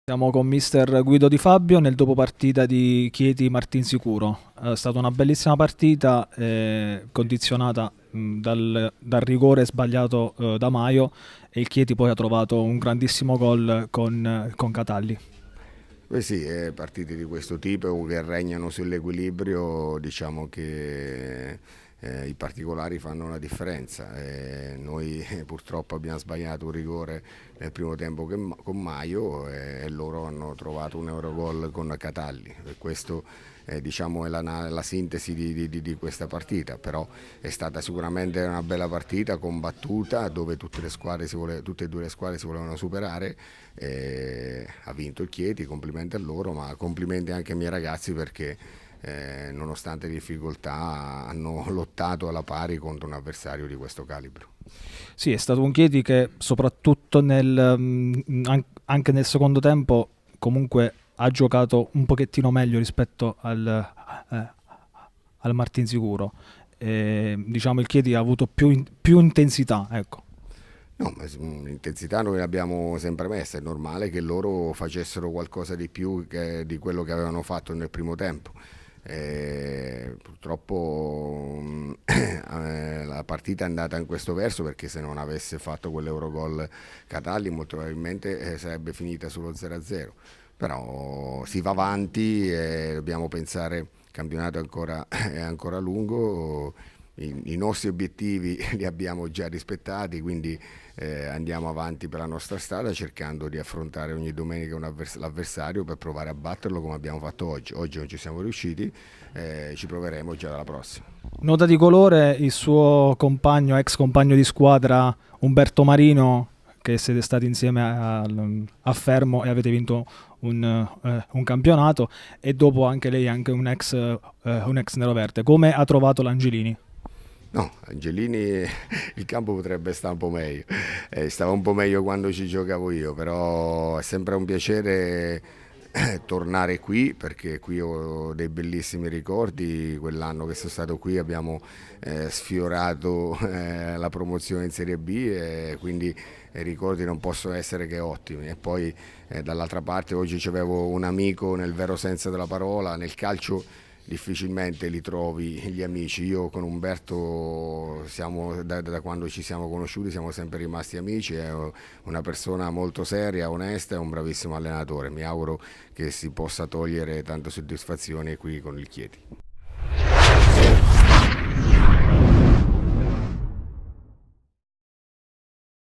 Siamo con mister Guido Di Fabio nel dopopartita di Chieti Martinsicuro. È stata una bellissima partita, condizionata dal rigore sbagliato da Maio, e il Chieti poi ha trovato un grandissimo gol con Catalli. Beh sì, partite di questo tipo che regnano sull'equilibrio, diciamo che i particolari fanno la differenza. Noi purtroppo abbiamo sbagliato un rigore nel primo tempo con Maio e loro hanno trovato un Eurogol con Catalli. E questo diciamo, è la sintesi di questa partita, però è stata sicuramente una bella partita, combattuta, dove tutte e due le squadre si volevano superare. Ha vinto il Chieti, complimenti a loro, ma complimenti anche ai miei ragazzi perché nonostante le difficoltà hanno lottato alla pari contro un avversario di questo calibro. Sì, è stato un Chieti che soprattutto anche nel secondo tempo comunque ha giocato un pochettino meglio rispetto eh, al Martinsicuro. Diciamo il Chieti ha avuto più intensità, ecco. No, ma l'intensità noi l'abbiamo sempre messa, è normale che loro facessero qualcosa di più di quello che avevano fatto nel primo tempo. Purtroppo la partita è andata in questo verso perché se non avesse fatto quell'Eurogol Catalli molto probabilmente sarebbe finita sullo 0-0. Però si va avanti e dobbiamo pensare, il campionato è ancora lungo, i nostri obiettivi li abbiamo già rispettati, quindi andiamo avanti per la nostra strada cercando di affrontare ogni domenica l'avversario per provare a batterlo come abbiamo fatto oggi. Oggi non ci siamo riusciti, ci proveremo già dalla prossima. Nota di colore il suo compagno, ex compagno di squadra Umberto Marino, che siete stati insieme a Fermo e avete vinto un campionato, e dopo anche lei, anche un ex neroverde. Come ha trovato l'Angelini? No, Angelini il campo potrebbe stare un po' meglio, stava un po' meglio quando ci giocavo io, però è sempre un piacere tornare qui perché qui ho dei bellissimi ricordi. Quell'anno che sono stato qui abbiamo sfiorato la promozione in Serie B e quindi i ricordi non possono essere che ottimi. E poi dall'altra parte oggi avevo un amico nel vero senso della parola. Nel calcio difficilmente li trovi gli amici. Io con Umberto da quando ci siamo conosciuti siamo sempre rimasti amici, è una persona molto seria, onesta e un bravissimo allenatore. Mi auguro che si possa togliere tante soddisfazioni qui con il Chieti.